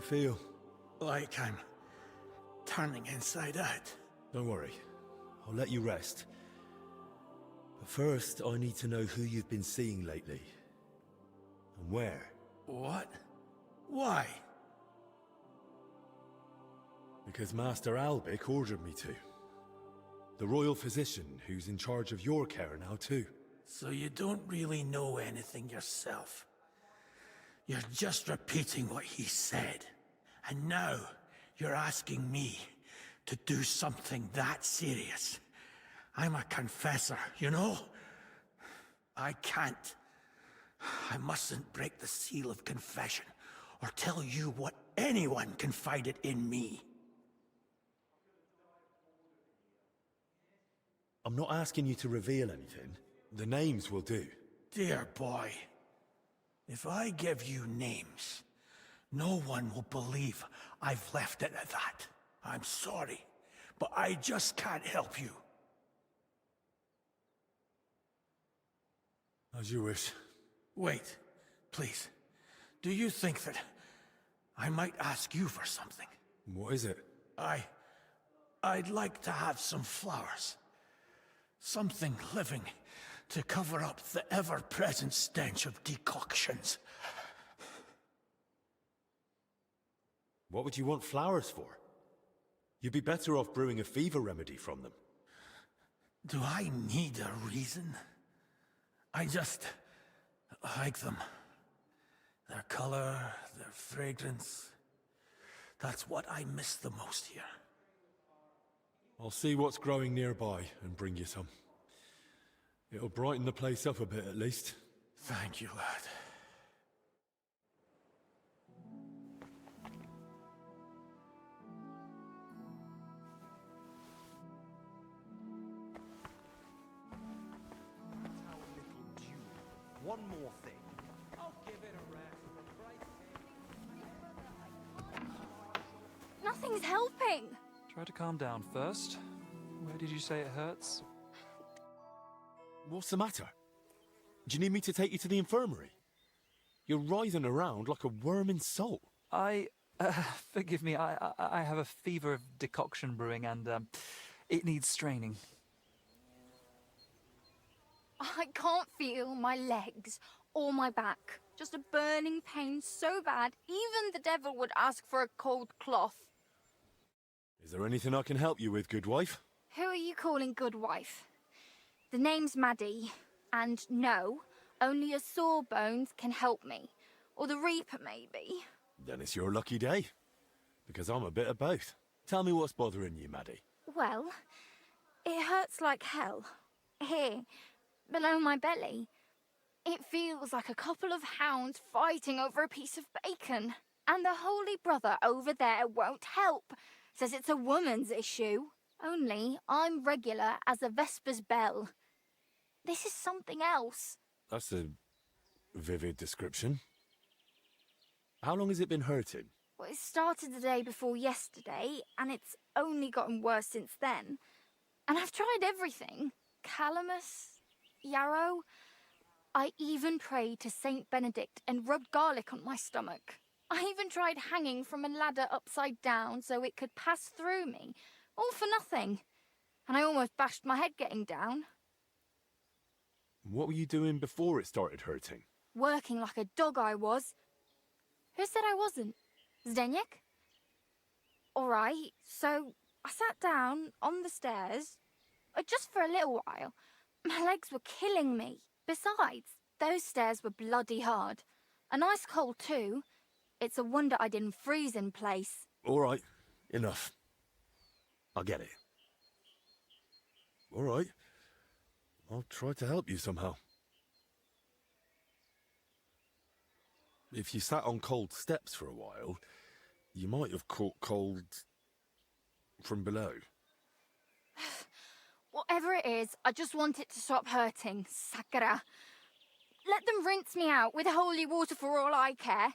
feel? Like I'm turning inside out. Don't worry. I'll let you rest. But first, I need to know who you've been seeing lately. And where. What? Why? Because Master Albic ordered me to. The royal physician who's in charge of your care now too. So you don't really know anything yourself. You're just repeating what he said. And now you're asking me to do something that serious. I'm a confessor, you know? I can't. I mustn't break the seal of confession or tell you what anyone confided in me. I'm not asking you to reveal anything. The names will do. Dear boy, if I give you names, no one will believe I've left it at that. I'm sorry, but I just can't help you. As you wish. Wait, please. Do you think that I might ask you for something? What is it? I'd like to have some flowers. Something living to cover up the ever-present stench of decoctions. What would you want flowers for? You'd be better off brewing a fever remedy from them. Do I need a reason? I just like them. Their color, their fragrance. That's what I miss the most here. I'll see what's growing nearby and bring you some. It'll brighten the place up a bit at least. Thank you, lad. One more thing. I'll give it a rest. Nothing's helping. Try to calm down first. Where did you say it hurts? What's the matter? Do you need me to take you to the infirmary? You're writhing around like a worm in salt. Forgive me, I have a fever of decoction brewing and, it needs straining. I can't feel my legs or my back. Just a burning pain so bad, even the devil would ask for a cold cloth. Is there anything I can help you with, good wife? Who are you calling good wife? The name's Maddie, and no, only a sawbones can help me. Or the Reaper, maybe. Then it's your lucky day. Because I'm a bit of both. Tell me what's bothering you, Maddie. Well, it hurts like hell. Here, below my belly. It feels like a couple of hounds fighting over a piece of bacon. And the Holy Brother over there won't help. Says it's a woman's issue. Only I'm regular as a Vesper's bell. This is something else. That's a vivid description. How long has it been hurting? Well, it started the day before yesterday, and it's only gotten worse since then. And I've tried everything. Calamus, yarrow. I even prayed to Saint Benedict and rubbed garlic on my stomach. I even tried hanging from a ladder upside down so it could pass through me. All for nothing. And I almost bashed my head getting down. What were you doing before it started hurting? Working like a dog I was. Who said I wasn't? Zdeněk? All right, so I sat down on the stairs, just for a little while. My legs were killing me. Besides, those stairs were bloody hard. And ice cold too. It's a wonder I didn't freeze in place. All right, enough. I get it. All right. I'll try to help you somehow. If you sat on cold steps for a while, you might have caught cold from below. Whatever it is, I just want it to stop hurting. Sakura. Let them rinse me out with holy water for all I care.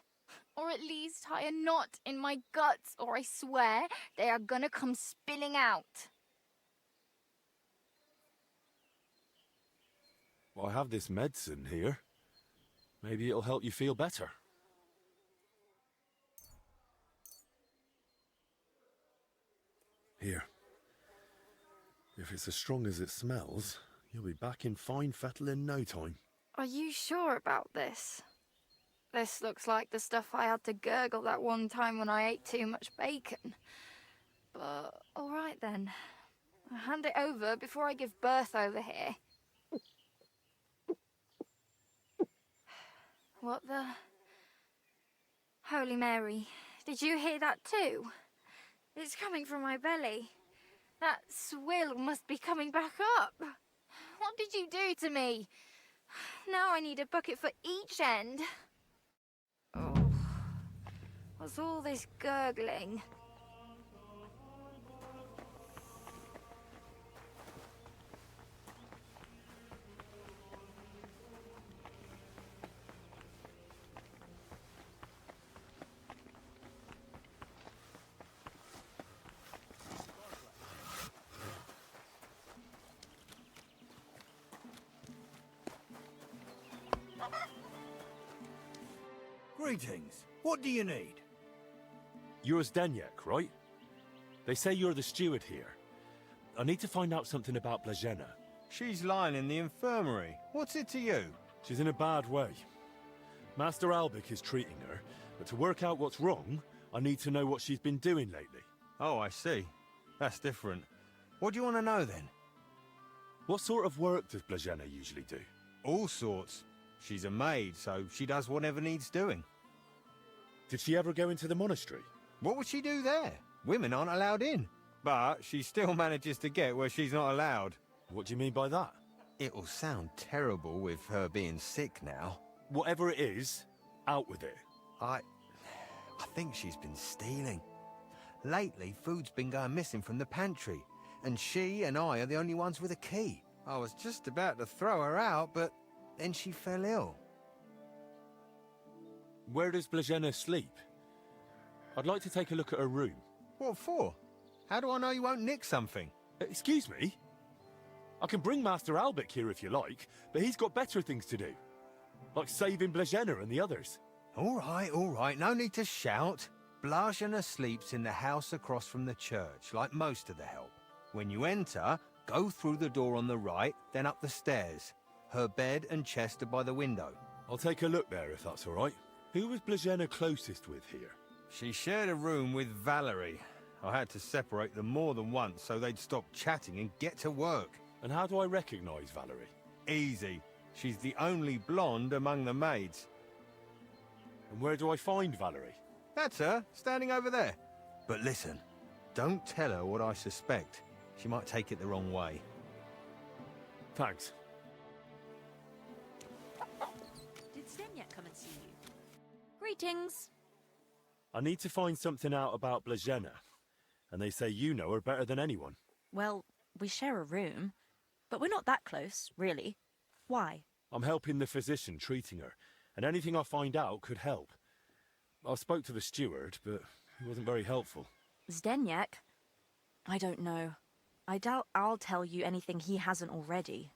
Or at least tie a knot in my guts, or I swear they are gonna come spilling out. Well, I have this medicine here. Maybe it'll help you feel better. If it's as strong as it smells, you'll be back in fine fettle in no time. Are you sure about this? This looks like the stuff I had to gurgle that one time when I ate too much bacon. But, alright then. I'll hand it over before I give birth over here. What the... Holy Mary, did you hear that too? It's coming from my belly. That swill must be coming back up. What did you do to me? Now I need a bucket for each end. Oh, what's all this gurgling? Greetings. What do you need? You're Zdeněk, right? They say you're the steward here. I need to find out something about Blažena. She's lying in the infirmary. What's it to you? She's in a bad way. Master Albik is treating her, but to work out what's wrong, I need to know what she's been doing lately. Oh, I see. That's different. What do you want to know then? What sort of work does Blažena usually do? All sorts. She's a maid, so she does whatever needs doing. Did she ever go into the monastery? What would she do there? Women aren't allowed in. But she still manages to get where she's not allowed. What do you mean by that? It'll sound terrible with her being sick now. Whatever it is, out with it. I think she's been stealing. Lately, food's been going missing from the pantry, and she and I are the only ones with a key. I was just about to throw her out, but then she fell ill. Where does Blažena sleep? I'd like to take a look at her room. What for? How do I know you won't nick something? Excuse me? I can bring Master Albik here if you like, but he's got better things to do. Like saving Blažena and the others. All right, no need to shout. Blažena sleeps in the house across from the church, like most of the help. When you enter, go through the door on the right, then up the stairs. Her bed and chest are by the window. I'll take a look there if that's all right. Who was Blažena closest with here? She shared a room with Valerie. I had to separate them more than once so they'd stop chatting and get to work. And how do I recognise Valerie? Easy. She's the only blonde among the maids. And where do I find Valerie? That's her, standing over there. But listen, don't tell her what I suspect. She might take it the wrong way. Thanks. Did Zdeněk come and see you? Greetings. I need to find something out about Blažena. And they say you know her better than anyone. Well, we share a room, but we're not that close, really. Why? I'm helping the physician treating her, and anything I find out could help. I spoke to the steward, but he wasn't very helpful. Zdeněk? I don't know. I doubt I'll tell you anything he hasn't already.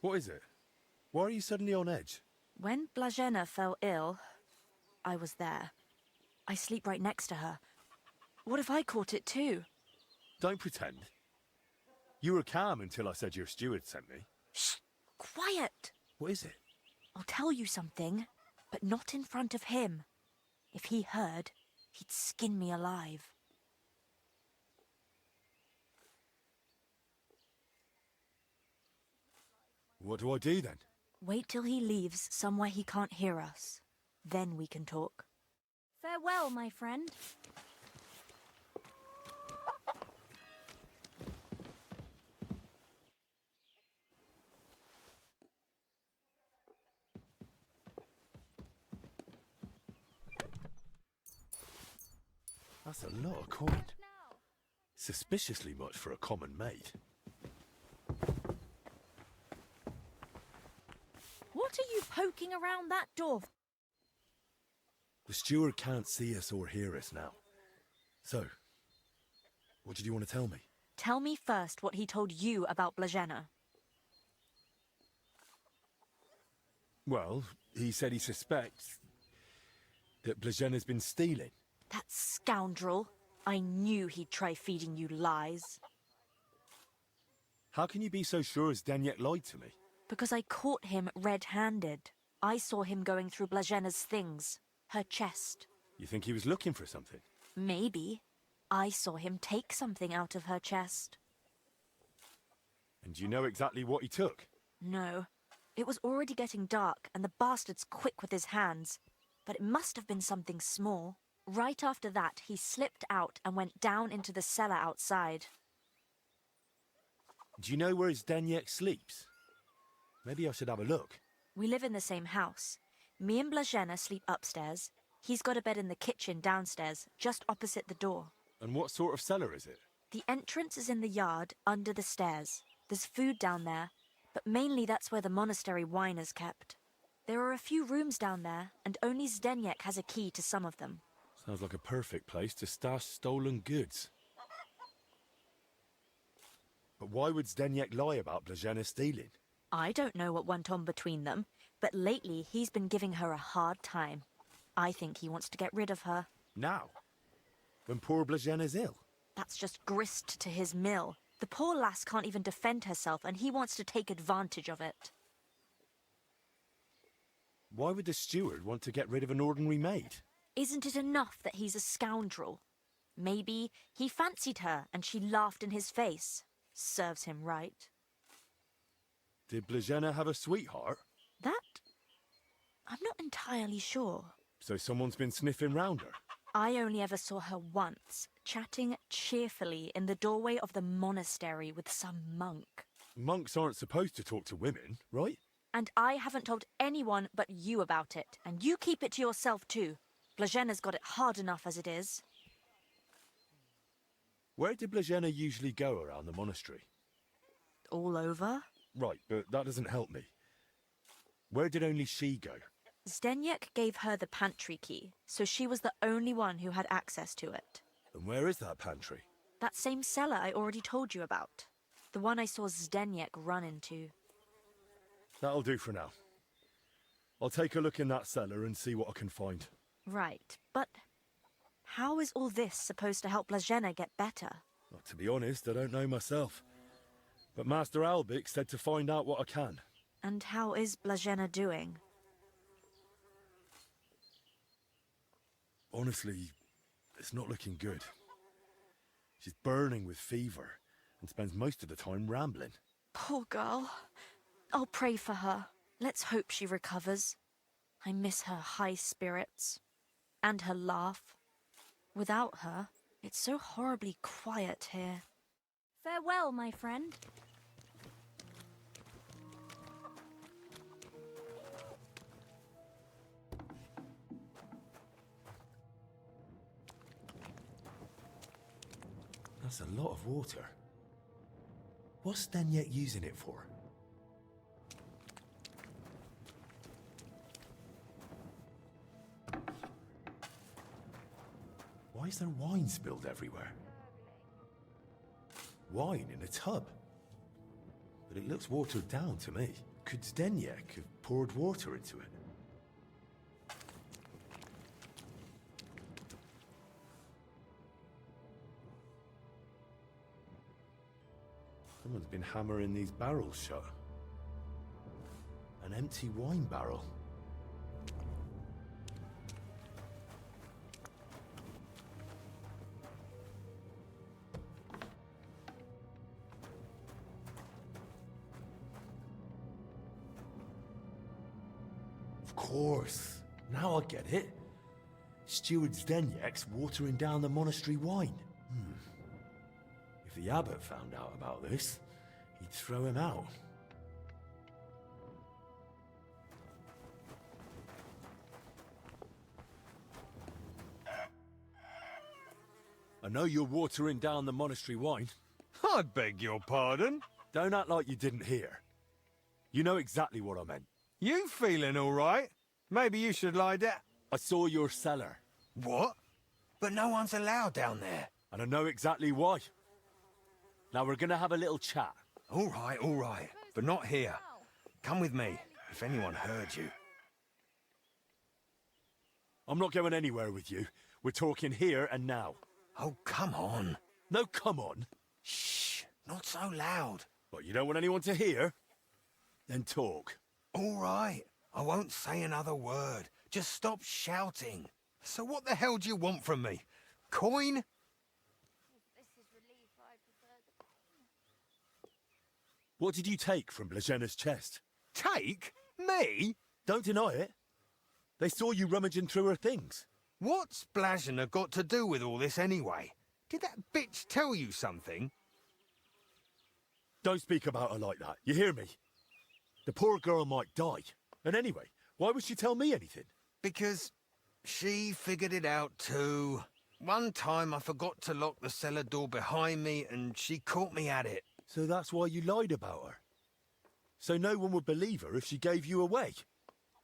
What is it? Why are you suddenly on edge? When Blažena fell ill, I was there. I sleep right next to her. What if I caught it too? Don't pretend. You were calm until I said your steward sent me. Shh! Quiet! What is it? I'll tell you something, but not in front of him. If he heard, he'd skin me alive. What do I do then? Wait till he leaves somewhere he can't hear us. Then we can talk. Farewell, my friend. That's a lot of coin. Suspiciously much for a common maid. What are you poking around that door? The steward can't see us or hear us now. So, what did you want to tell me? Tell me first what he told you about Blažena. Well, he said he suspects that Blažena's been stealing. That scoundrel. I knew he'd try feeding you lies. How can you be so sure Zdeněk lied to me? Because I caught him red-handed. I saw him going through Blažena's things. Her chest. You think he was looking for something? Maybe. I saw him take something out of her chest. And do you know exactly what he took? No. It was already getting dark, and the bastard's quick with his hands. But it must have been something small. Right after that, he slipped out and went down into the cellar outside. Do you know where Zdeněk sleeps? Maybe I should have a look. We live in the same house. Me and Blažena sleep upstairs. He's got a bed in the kitchen downstairs, just opposite the door. And what sort of cellar is it? The entrance is in the yard, under the stairs. There's food down there, but mainly that's where the monastery wine is kept. There are a few rooms down there, and only Zdeněk has a key to some of them. Sounds like a perfect place to stash stolen goods. But why would Zdeněk lie about Blažena stealing? I don't know what went on between them, but lately he's been giving her a hard time. I think he wants to get rid of her. Now? When poor Blažena's ill? That's just grist to his mill. The poor lass can't even defend herself, and he wants to take advantage of it. Why would the steward want to get rid of an ordinary maid? Isn't it enough that he's a scoundrel? Maybe he fancied her and she laughed in his face. Serves him right. Did Blažena have a sweetheart? That? I'm not entirely sure. So someone's been sniffing round her? I only ever saw her once, chatting cheerfully in the doorway of the monastery with some monk. Monks aren't supposed to talk to women, right? And I haven't told anyone but you about it, and you keep it to yourself too. Blažena's got it hard enough as it is. Where did Blažena usually go around the monastery? All over? Right, but that doesn't help me. Where did only she go? Zdeněk gave her the pantry key, so she was the only one who had access to it. And where is that pantry? That same cellar I already told you about. The one I saw Zdeněk run into. That'll do for now. I'll take a look in that cellar and see what I can find. Right, but how is all this supposed to help Blažena get better? Well, to be honest, I don't know myself. But Master Albik said to find out what I can. And how is Blažena doing? Honestly, it's not looking good. She's burning with fever and spends most of the time rambling. Poor girl. I'll pray for her. Let's hope she recovers. I miss her high spirits. And her laugh. Without her, it's so horribly quiet here. Farewell, my friend. That's a lot of water. What's Zdeněk using it for? Why is there wine spilled everywhere? Wine in a tub? But it looks watered down to me. Could Zdeněk have poured water into it? Someone's been hammering these barrels shut. An empty wine barrel. Of course. Now I get it. Steward Zdeněk's watering down the monastery wine. If the abbot found out about this, he'd throw him out. I know you're watering down the monastery wine. I beg your pardon? Don't act like you didn't hear. You know exactly what I meant. You feeling all right? Maybe you should lie down. I saw your cellar, What? But no one's allowed down there. and I know exactly why. Now we're gonna have a little chat. All right. But not here. Come with me, if anyone heard you. I'm not going anywhere with you. We're talking here and now. Oh, come on. No, come on. Shh, not so loud. What, you don't want anyone to hear? Then talk. All right, I won't say another word. Just stop shouting. So what the hell do you want from me? Coin? This is relief. I prefer the pain. What did you take from Blažena's chest? Take? Me? Don't deny it. They saw you rummaging through her things. What's Blazena got to do with all this anyway? Did that bitch tell you something? Don't speak about her like that, you hear me? The poor girl might die. And anyway, why would she tell me anything? Because she figured it out too. One time I forgot to lock the cellar door behind me and she caught me at it. So that's why you lied about her? So no one would believe her if she gave you away?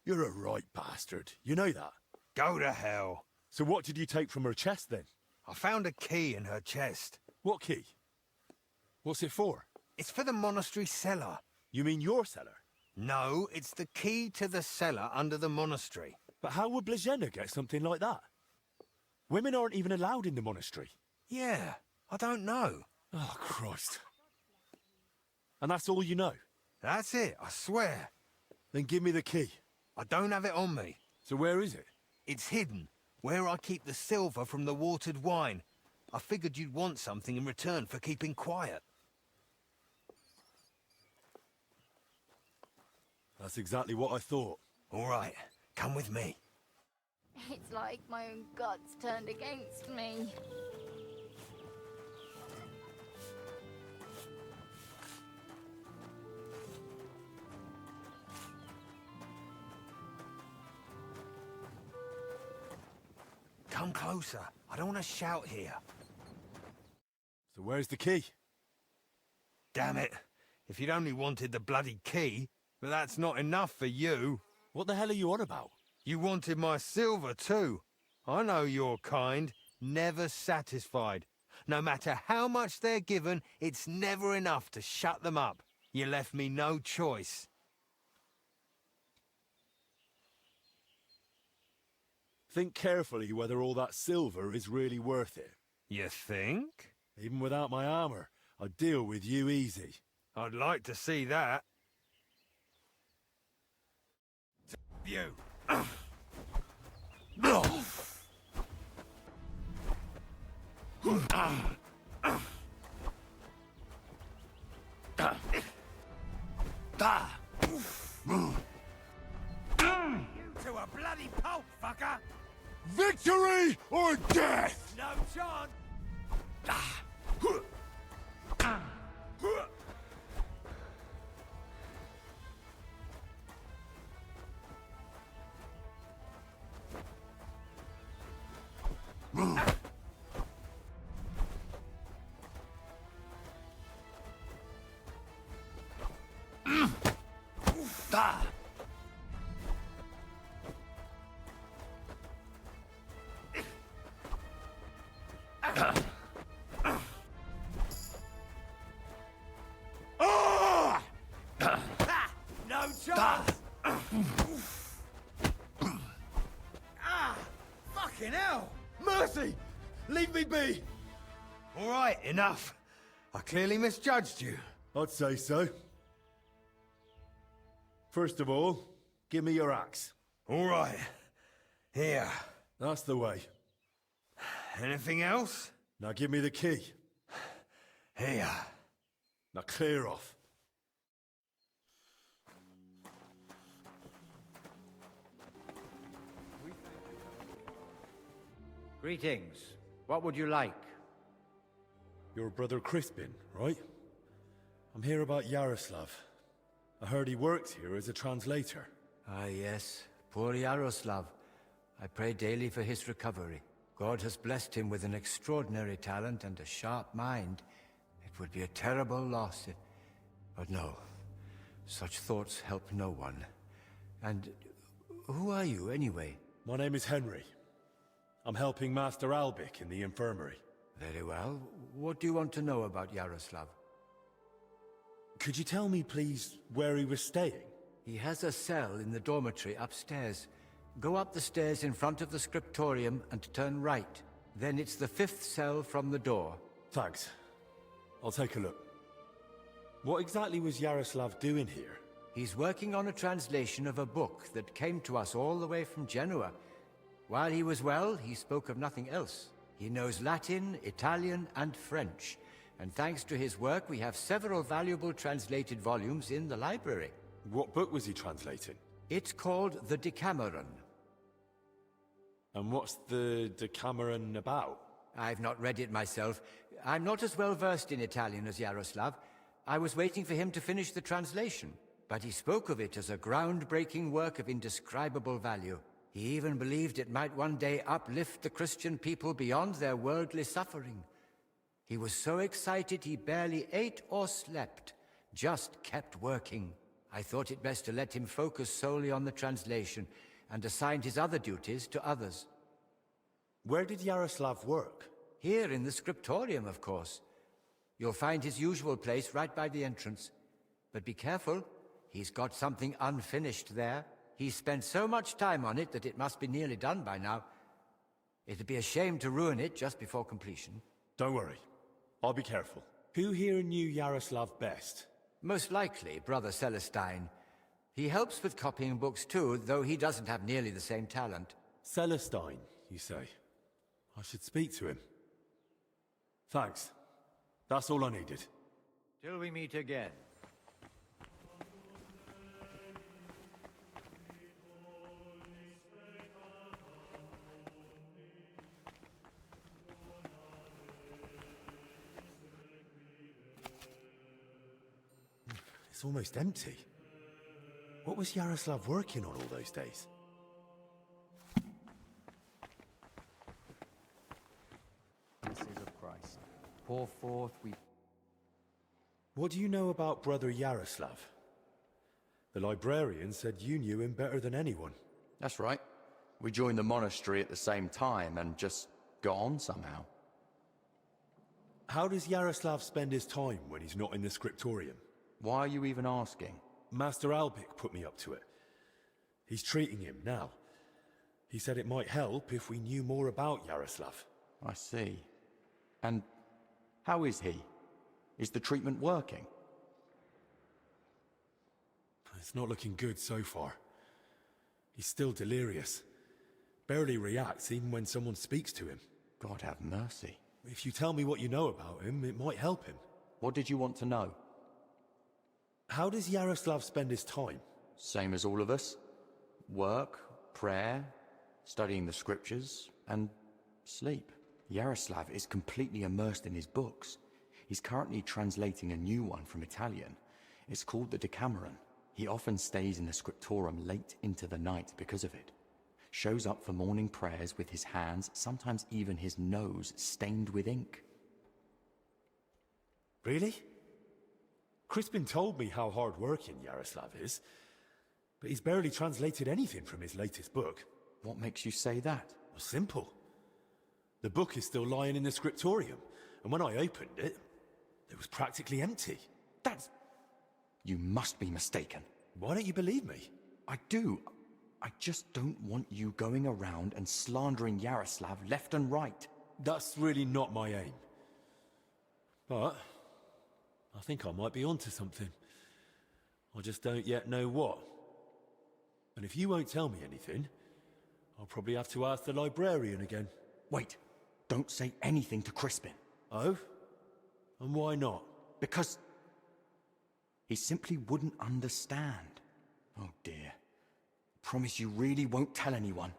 You're a right bastard, you know that? Go to hell. So what did you take from her chest then? I found a key in her chest. What key? What's it for? It's for the monastery cellar. You mean your cellar? No, it's the key to the cellar under the monastery. But how would Blazena get something like that? Women aren't even allowed in the monastery. Yeah, I don't know. Oh, Christ. And that's all you know? That's it, I swear. Then give me the key. I don't have it on me. So where is it? It's hidden, where I keep the silver from the watered wine. I figured you'd want something in return for keeping quiet. That's exactly what I thought. All right, come with me. It's like my own guts turned against me. Come closer. I don't want to shout here. So where's the key? Damn it. If you'd only wanted the bloody key, but that's not enough for you. What the hell are you on about? You wanted my silver too. I know your kind. Never satisfied. No matter how much they're given, it's never enough to shut them up. You left me no choice. Think carefully whether all that silver is really worth it. You think? Even without my armor, I'd deal with you easy. I'd like to see that. You. To a bloody pulp, fucker! Victory or death! No chance! No chance! Fucking hell! Mercy! Leave me be! All right, enough. I clearly misjudged you. I'd say so. First of all, give me your axe. All right. Here. That's the way. Anything else? Now give me the key. Here. Now clear off. Greetings. What would you like? You're Brother Crispin, right? I'm here about Yaroslav. I heard he works here as a translator. Ah, yes. Poor Yaroslav. I pray daily for his recovery. God has blessed him with an extraordinary talent and a sharp mind. It would be a terrible loss if... But no. Such thoughts help no one. And who are you, anyway? My name is Henry. I'm helping Master Albic in the infirmary. Very well. What do you want to know about Yaroslav? Could you tell me, please, where he was staying? He has a cell in the dormitory upstairs. Go up the stairs in front of the scriptorium and turn right. Then it's the 5th cell from the door. Thanks. I'll take a look. What exactly was Yaroslav doing here? He's working on a translation of a book that came to us all the way from Genoa. While he was well, he spoke of nothing else. He knows Latin, Italian, and French. And thanks to his work, we have several valuable translated volumes in the library. What book was he translating? It's called the Decameron. And what's the Decameron about? I've not read it myself. I'm not as well versed in Italian as Yaroslav. I was waiting for him to finish the translation, but he spoke of it as a groundbreaking work of indescribable value. He even believed it might one day uplift the Christian people beyond their worldly suffering. He was so excited he barely ate or slept, just kept working. I thought it best to let him focus solely on the translation and assigned his other duties to others. Where did Yaroslav work? Here in the scriptorium, of course. You'll find his usual place right by the entrance. But be careful, he's got something unfinished there. He's spent so much time on it that it must be nearly done by now. It'd be a shame to ruin it just before completion. Don't worry. I'll be careful. Who here knew Yaroslav best? Most likely, Brother Celestine. He helps with copying books too, though he doesn't have nearly the same talent. Celestine, you say? I should speak to him. Thanks. That's all I needed. Till we meet again. It's almost empty. What was Yaroslav working on all those days? Promises of Christ. Pour forth we... What do you know about Brother Yaroslav? The librarian said you knew him better than anyone. That's right. We joined the monastery at the same time and just got on somehow. How does Yaroslav spend his time when he's not in the scriptorium? Why are you even asking? Master Albic put me up to it. He's treating him now. He said it might help if we knew more about Yaroslav. I see. And how is he? Is the treatment working? It's not looking good so far. He's still delirious. Barely reacts even when someone speaks to him. God have mercy. If you tell me what you know about him, it might help him. What did you want to know? How does Yaroslav spend his time? Same as all of us. Work, prayer, studying the scriptures, and sleep. Yaroslav is completely immersed in his books. He's currently translating a new one from Italian. It's called the Decameron. He often stays in the scriptorium late into the night because of it. Shows up for morning prayers with his hands, sometimes even his nose, stained with ink. Really? Crispin told me how hard-working Yaroslav is, but he's barely translated anything from his latest book. What makes you say that? Well, simple. The book is still lying in the scriptorium, and when I opened it, it was practically empty. That's... You must be mistaken. Why don't you believe me? I do. I just don't want you going around and slandering Yaroslav left and right. That's really not my aim. But I think I might be onto something. I just don't yet know what. And if you won't tell me anything, I'll probably have to ask the librarian again. Wait, don't say anything to Crispin. Oh? And why not? Because he simply wouldn't understand. Oh dear. Promise you really won't tell anyone.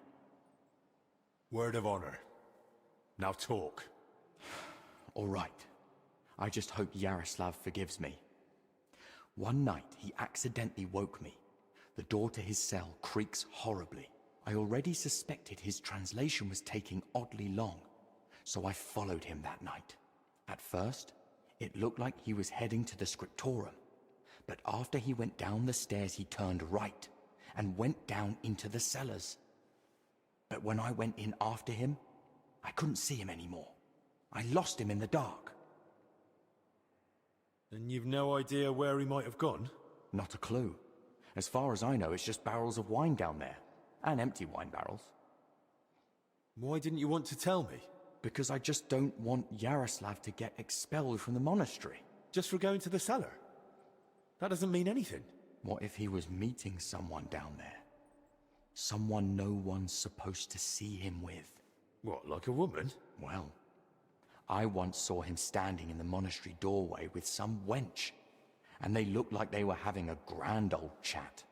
Word of honor. Now talk. All right. I just hope Yaroslav forgives me. One night, he accidentally woke me. The door to his cell creaks horribly. I already suspected his translation was taking oddly long, so I followed him that night. At first, it looked like he was heading to the scriptorium, but after he went down the stairs, he turned right and went down into the cellars. But when I went in after him, I couldn't see him anymore. I lost him in the dark. And you've no idea where he might have gone? Not a clue. As far as I know, it's just barrels of wine down there. And empty wine barrels. Why didn't you want to tell me? Because I just don't want Yaroslav to get expelled from the monastery. Just for going to the cellar? That doesn't mean anything. What if he was meeting someone down there? Someone no one's supposed to see him with. What, like a woman? Well, I once saw him standing in the monastery doorway with some wench, and they looked like they were having a grand old chat.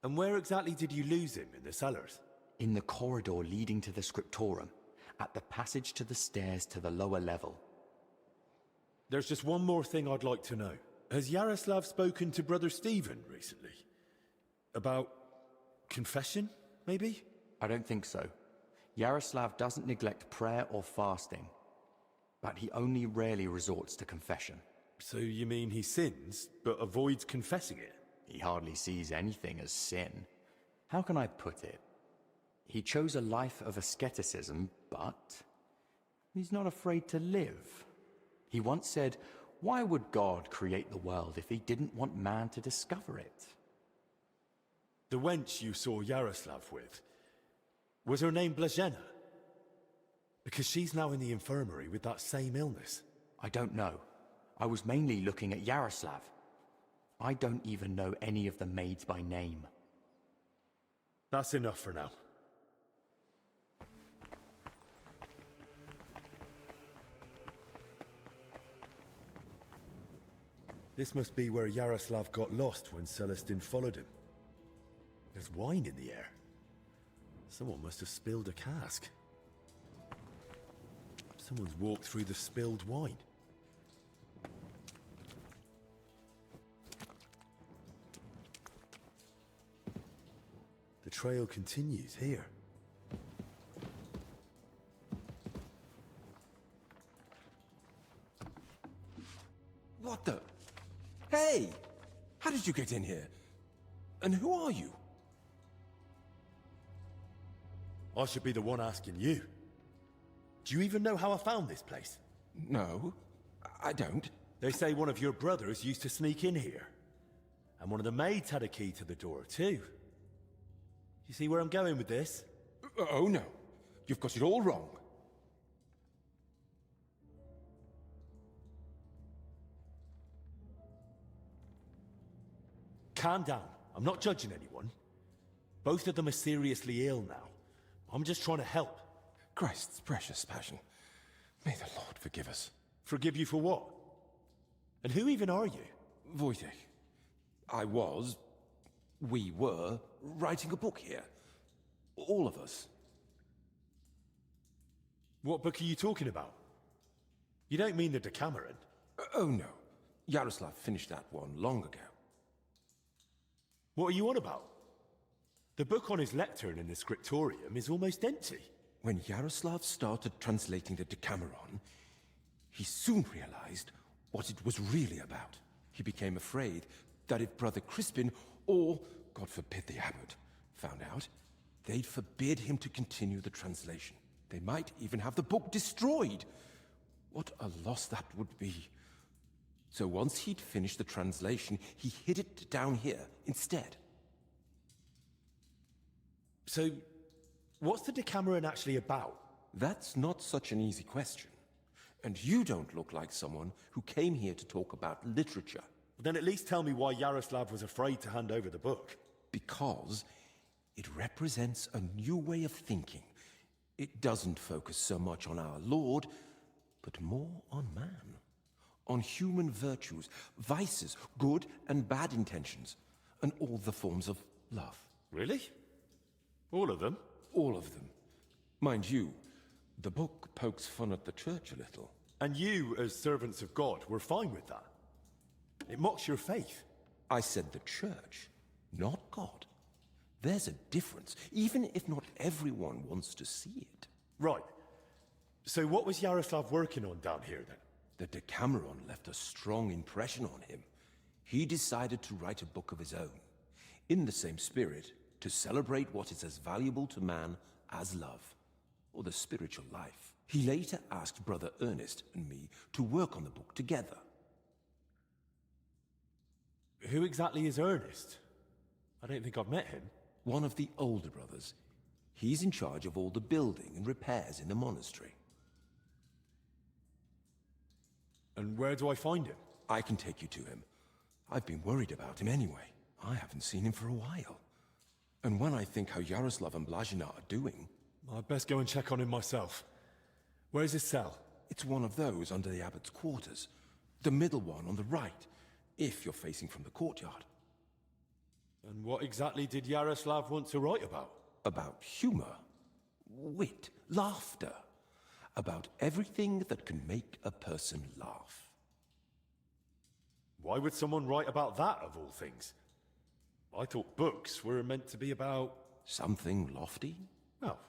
And where exactly did you lose him, in the cellars? In the corridor leading to the scriptorum, at the passage to the stairs to the lower level. There's just one more thing I'd like to know. Has Yaroslav spoken to Brother Stephen recently? About confession, maybe? I don't think so. Yaroslav doesn't neglect prayer or fasting, but he only rarely resorts to confession. So you mean he sins, but avoids confessing it? He hardly sees anything as sin. How can I put it? He chose a life of asceticism, but he's not afraid to live. He once said, "Why would God create the world if he didn't want man to discover it?" The wench you saw Yaroslav with, was her name Blazhena? Because she's now in the infirmary with that same illness. I don't know. I was mainly looking at Yaroslav. I don't even know any of the maids by name. That's enough for now. This must be where Yaroslav got lost when Celestin followed him. There's wine in the air. Someone must have spilled a cask. Someone's walked through the spilled wine. The trail continues here. What the? Hey! How did you get in here? And who are you? I should be the one asking you. Do you even know how I found this place? No, I don't. They say one of your brothers used to sneak in here. And one of the maids had a key to the door, too. You see where I'm going with this? Oh no, you've got it all wrong. Calm down. I'm not judging anyone. Both of them are seriously ill now. I'm just trying to help. Christ's precious passion. May the Lord forgive us. Forgive you for what? And who even are you? Wojtek. We were, writing a book here. All of us. What book are you talking about? You don't mean the Decameron? Oh no. Yaroslav finished that one long ago. What are you on about? The book on his lectern in the scriptorium is almost empty. When Yaroslav started translating the Decameron, he soon realized what it was really about. He became afraid that if Brother Crispin, or, God forbid, the abbot, found out, they'd forbid him to continue the translation. They might even have the book destroyed. What a loss that would be. So once he'd finished the translation, he hid it down here instead. So, what's the Decameron actually about? That's not such an easy question. And you don't look like someone who came here to talk about literature. Then at least tell me why Yaroslav was afraid to hand over the book. Because it represents a new way of thinking. It doesn't focus so much on our Lord, but more on man. On human virtues, vices, good and bad intentions, and all the forms of love. Really? All of them? All of them. Mind you, the book pokes fun at the church a little. And you, as servants of God, were fine with that? It mocks your faith. I said the church, not God. There's a difference, even if not everyone wants to see it. Right. So what was Yaroslav working on down here, then? The Decameron left a strong impression on him. He decided to write a book of his own, in the same spirit, to celebrate what is as valuable to man as love, or the spiritual life. He later asked Brother Ernest and me to work on the book together. Who exactly is Ernest? I don't think I've met him. One of the older brothers. He's in charge of all the building and repairs in the monastery. And where do I find him? I can take you to him. I've been worried about him anyway. I haven't seen him for a while. And when I think how Yaroslav and Blazina are doing... I'd best go and check on him myself. Where's his cell? It's one of those under the abbot's quarters. The middle one on the right, if you're facing from the courtyard. And what exactly did Yaroslav want to write about? About humor, wit, laughter. About everything that can make a person laugh. Why would someone write about that, of all things? I thought books were meant to be about... Something lofty? Well,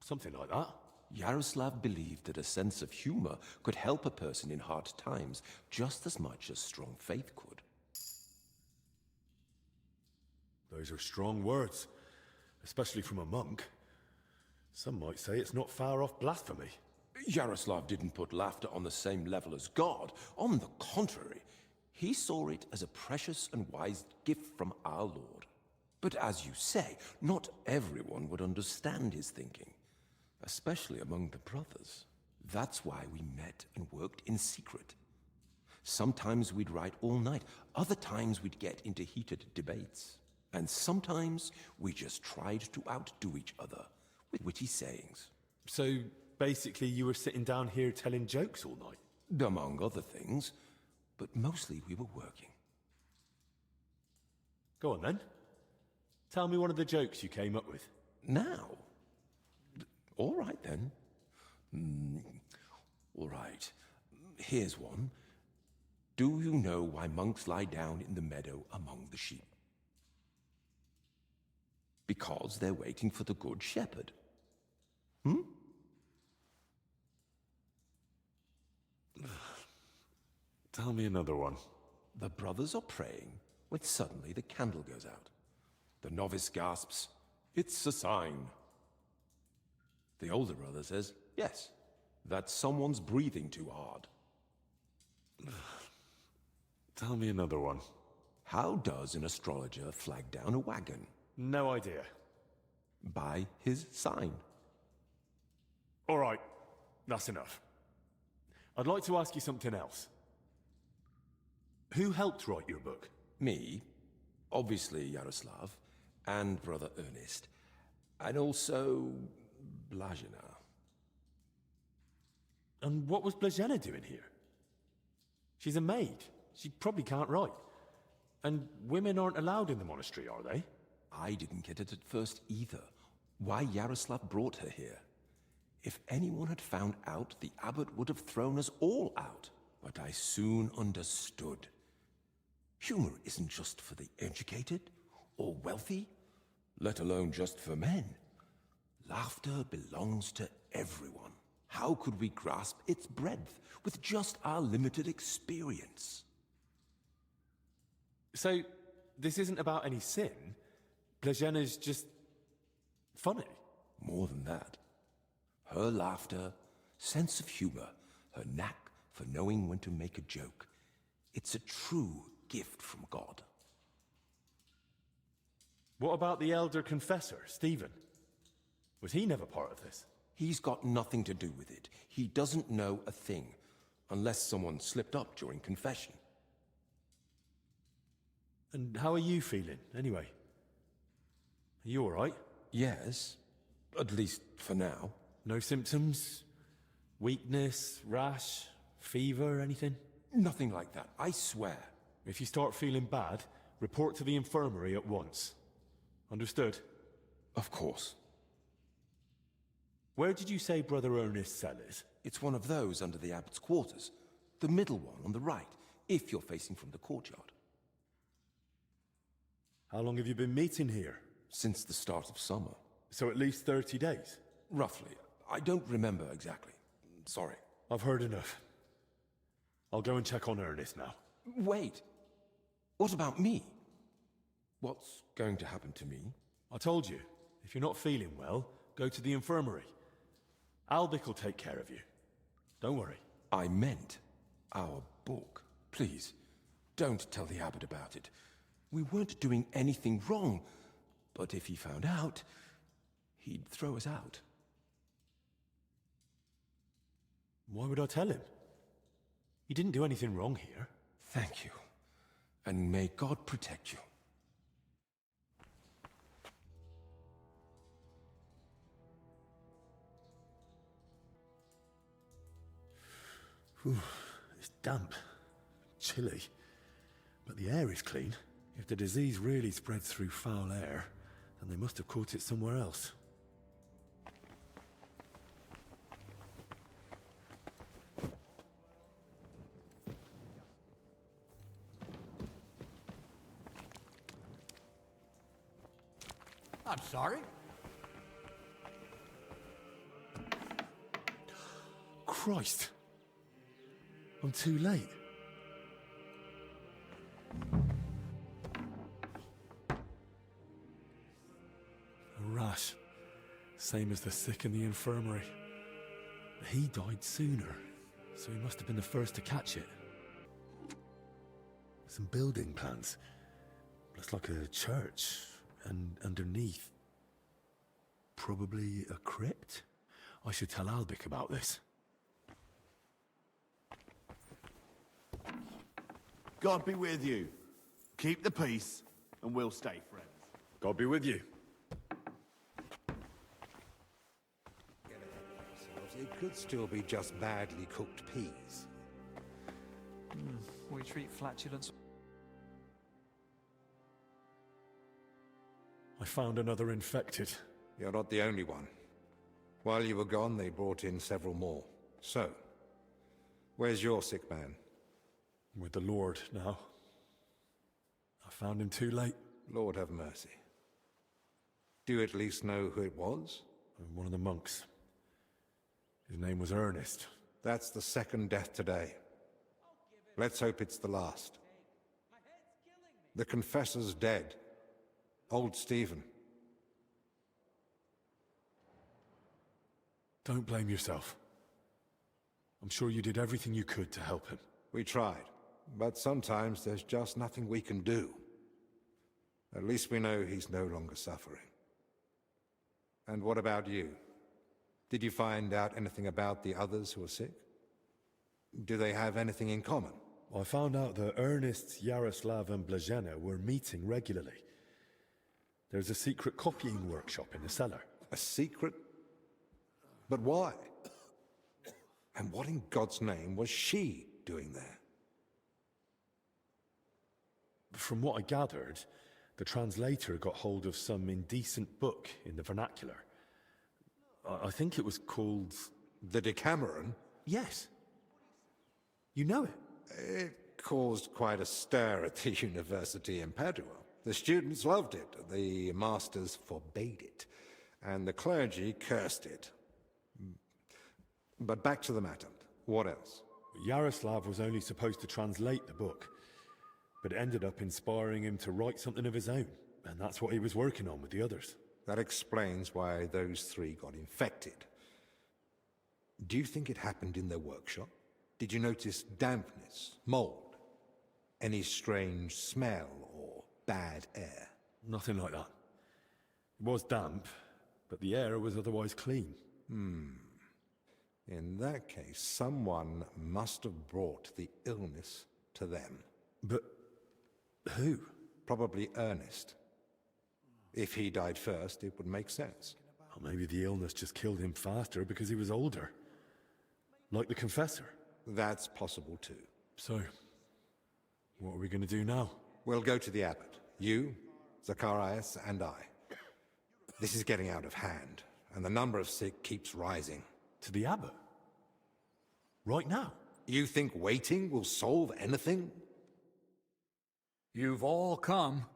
something like that. Yaroslav believed that a sense of humor could help a person in hard times just as much as strong faith could. Those are strong words, especially from a monk. Some might say it's not far off blasphemy. Yaroslav didn't put laughter on the same level as God. On the contrary, he saw it as a precious and wise gift from our Lord. But as you say, not everyone would understand his thinking, especially among the brothers. That's why we met and worked in secret. Sometimes we'd write all night, other times we'd get into heated debates. And sometimes we just tried to outdo each other with witty sayings. So, basically you were sitting down here telling jokes all night? Among other things, but mostly we were working. Go on then. Tell me one of the jokes you came up with. Now? All right then. All right. Here's one. Do you know why monks lie down in the meadow among the sheep? Because they're waiting for the good shepherd. Tell me another one. The brothers are praying when suddenly the candle goes out. The novice gasps, "It's a sign." The older brother says, "Yes, that's someone's breathing too hard." Tell me another one. How does an astrologer flag down a wagon? No idea. By his sign. All right, that's enough. I'd like to ask you something else. Who helped write your book? Me, obviously Yaroslav, and Brother Ernest, and also Blazina. And what was Blazina doing here? She's a maid. She probably can't write. And women aren't allowed in the monastery, are they? I didn't get it at first either. Why Yaroslav brought her here. If anyone had found out, the abbot would have thrown us all out. But I soon understood. Humor isn't just for the educated or wealthy, let alone just for men. Laughter belongs to everyone. How could we grasp its breadth with just our limited experience? So, this isn't about any sin? Blazina's just... funny? More than that. Her laughter, sense of humor, her knack for knowing when to make a joke. It's a true gift from God. What about the elder confessor, Stephen? Was he never part of this? He's got nothing to do with it. He doesn't know a thing, unless someone slipped up during confession. And how are you feeling, anyway? Are you all right? Yes, at least for now. No symptoms? Weakness, rash, fever, anything? Nothing like that, I swear. If you start feeling bad, report to the infirmary at once. Understood? Of course. Where did you say Brother Ernest's cell is? It's one of those under the abbot's quarters. The middle one on the right, if you're facing from the courtyard. How long have you been meeting here? Since the start of summer. So at least 30 days? Roughly. I don't remember exactly. Sorry. I've heard enough. I'll go and check on Ernest now. Wait. What about me? What's going to happen to me? I told you, if you're not feeling well, go to the infirmary. Albic will take care of you. Don't worry. I meant our book. Please, don't tell the abbot about it. We weren't doing anything wrong, but if he found out, he'd throw us out. Why would I tell him? He didn't do anything wrong here. Thank you. And may God protect you. Whew, it's damp, chilly, but the air is clean. If the disease really spreads through foul air, then they must have caught it somewhere else. I'm sorry. Christ! I'm too late. A rash. Same as the sick in the infirmary. He died sooner, so he must have been the first to catch it. Some building plans. Looks like a church, and underneath, probably a crypt? I should tell Albic about this. God be with you. Keep the peace, and we'll stay friends. God be with you. It could still be just badly cooked peas. We treat flatulence. I found another infected. You're not the only one. While you were gone, they brought in several more. So, where's your sick man? With the Lord now. I found him too late. Lord have mercy. Do you at least know who it was? One of the monks. His name was Ernest. That's the second death today. Let's hope it's the last. The confessor's dead. Old Stephen. Don't blame yourself. I'm sure you did everything you could to help him. We tried, but sometimes there's just nothing we can do. At least we know he's no longer suffering. And what about you? Did you find out anything about the others who are sick? Do they have anything in common? I found out that Ernest, Yaroslav and Blazhena were meeting regularly. There's a secret copying workshop in the cellar. A secret? But why? And what in God's name was she doing there? From what I gathered, the translator got hold of some indecent book in the vernacular. I think it was called... The Decameron? Yes. You know it? It caused quite a stir at the university in Padua. The students loved it, the masters forbade it, and the clergy cursed it. But back to the matter. What else? Yaroslav was only supposed to translate the book, but it ended up inspiring him to write something of his own, and that's what he was working on with the others. That explains why those three got infected. Do you think it happened in their workshop? Did you notice dampness, mold, any strange smell or bad air? Nothing like that. It was damp, but the air was otherwise clean. In that case, someone must have brought the illness to them. But who? Probably Ernest. If he died first, it would make sense. Or maybe the illness just killed him faster because he was older. Like the confessor. That's possible too. So, what are we going to do now? We'll go to the abbot. You, Zacharias, and I. This is getting out of hand, and the number of sick keeps rising. To the abbot? Right now? You think waiting will solve anything? You've all come.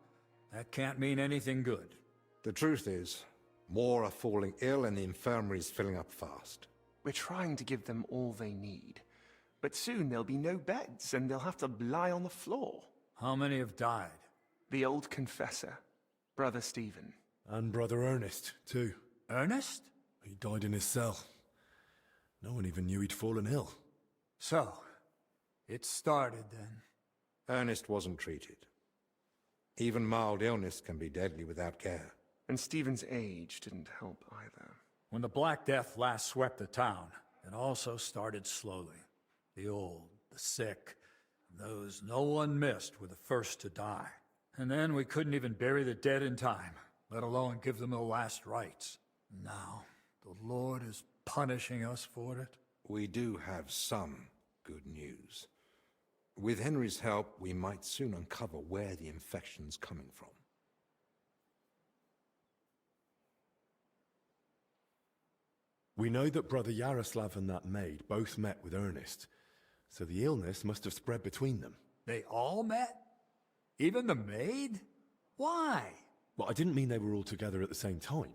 That can't mean anything good. The truth is, more are falling ill and the infirmary's filling up fast. We're trying to give them all they need. But soon there'll be no beds and they'll have to lie on the floor. How many have died? The old confessor, Brother Stephen. And Brother Ernest, too. Ernest? He died in his cell. No one even knew he'd fallen ill. So, it started then. Ernest wasn't treated. Even mild illness can be deadly without care. And Stephen's age didn't help either. When the Black Death last swept the town, it also started slowly. The old, the sick, Those no one missed were the first to die. And then we couldn't even bury the dead in time, let alone give them the last rites. Now, the Lord is punishing us for it. We do have some good news. With Henry's help, we might soon uncover where the infection's coming from. We know that Brother Yaroslav and that maid both met with Ernest, so the illness must have spread between them. They all met? Even the maid? Why? Well, I didn't mean they were all together at the same time.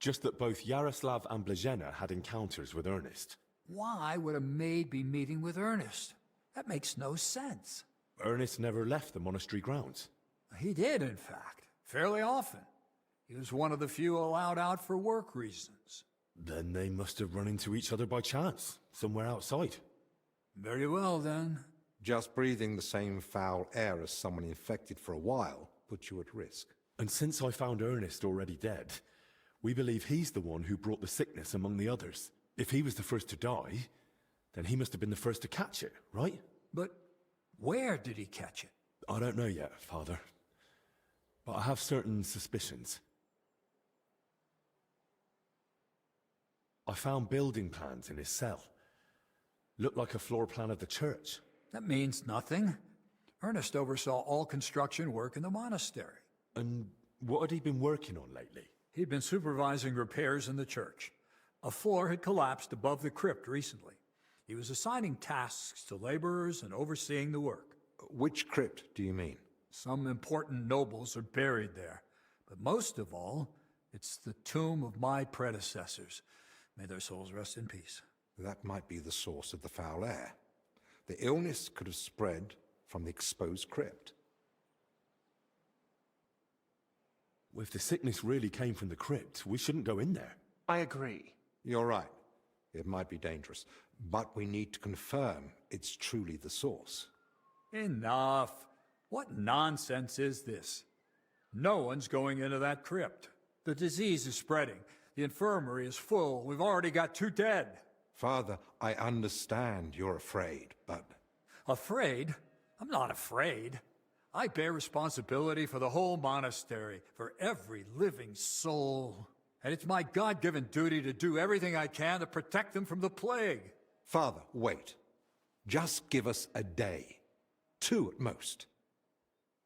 Just that both Yaroslav and Blazhena had encounters with Ernest. Why would a maid be meeting with Ernest? That makes no sense. Ernest never left the monastery grounds. He did, in fact, fairly often. He was one of the few allowed out for work reasons. Then they must have run into each other by chance, somewhere outside. Very well, then. Just breathing the same foul air as someone infected for a while puts you at risk. And since I found Ernest already dead, we believe he's the one who brought the sickness among the others. If he was the first to die, then he must have been the first to catch it, right? But where did he catch it? I don't know yet, Father. But I have certain suspicions. I found building plans in his cell. Looked like a floor plan of the church. That means nothing. Ernest oversaw all construction work in the monastery. And what had he been working on lately? He'd been supervising repairs in the church. A floor had collapsed above the crypt recently. He was assigning tasks to laborers and overseeing the work. Which crypt do you mean? Some important nobles are buried there. But most of all, it's the tomb of my predecessors. May their souls rest in peace. That might be the source of the foul air. The illness could have spread from the exposed crypt. If the sickness really came from the crypt, we shouldn't go in there. I agree. You're right. It might be dangerous, but we need to confirm it's truly the source. Enough. What nonsense is this? No one's going into that crypt. The disease is spreading. The infirmary is full. We've already got 2 dead. Father, I understand you're afraid, but... Afraid? I'm not afraid. I bear responsibility for the whole monastery, for every living soul. And it's my God-given duty to do everything I can to protect them from the plague. Father, wait. Just give us a day. 2 at most.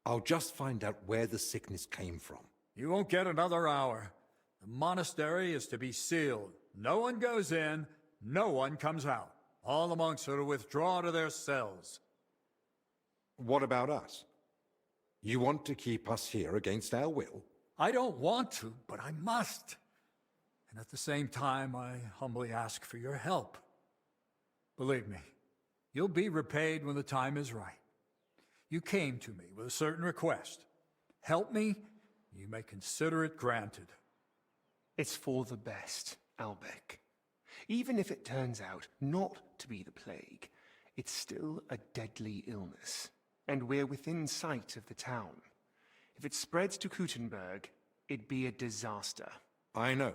I'll just find out where the sickness came from. You won't get another hour. The monastery is to be sealed. No one goes in, no one comes out. All the monks are to withdraw to their cells. What about us? You want to keep us here against our will? I don't want to, but I must. And at the same time, I humbly ask for your help. Believe me, you'll be repaid when the time is right. You came to me with a certain request. Help me, you may consider it granted. It's for the best, Albec. Even if it turns out not to be the plague, it's still a deadly illness, and we're within sight of the town. If it spreads to Kuttenberg, it'd be a disaster. I know.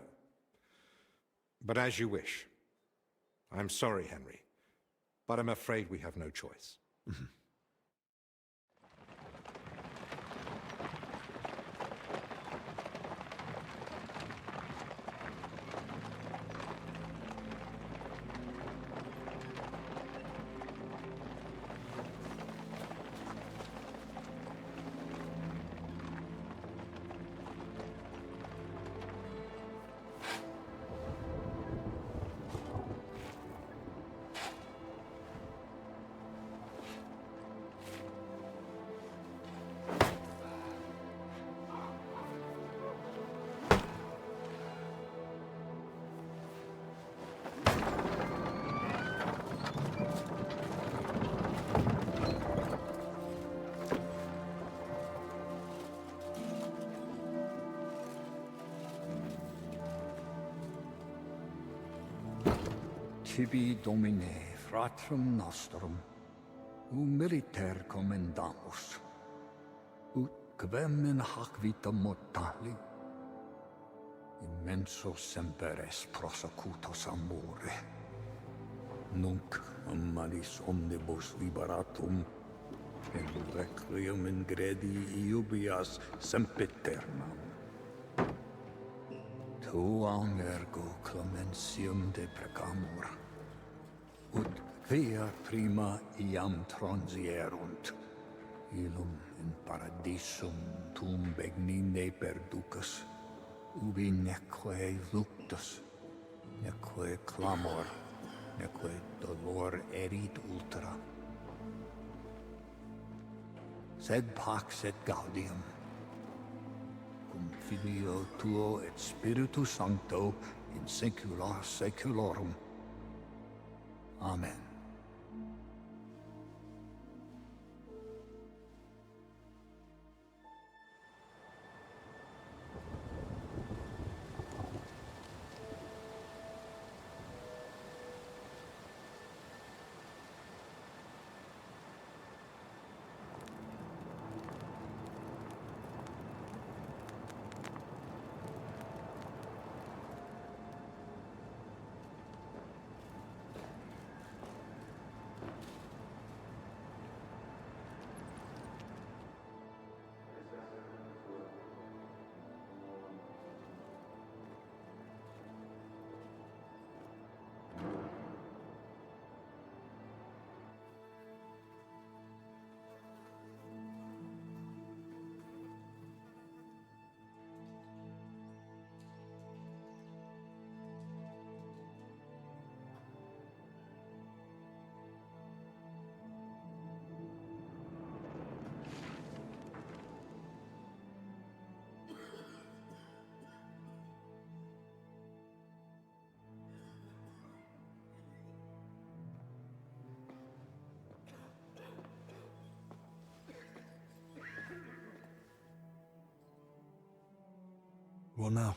But as you wish. I'm sorry, Henry, but I'm afraid we have no choice. Tibi Domine, fratrum nostrum, humiliter commendamus, ut quem in hac vita mortali, immenso semper es prosecutus amore, nunc a malis omnibus liberatum in requiem in gredi iubias sempiternam. Tuam ergo clementium de precamur, ut via prima iam transierunt, illum in paradisum tum begnine perducas, ubi neque luctus, neque clamor, neque dolor erit ultra. Sed pax et gaudium, cum Filio tuo et Spiritus Sancto in saecula saeculorum. Amen. Well now,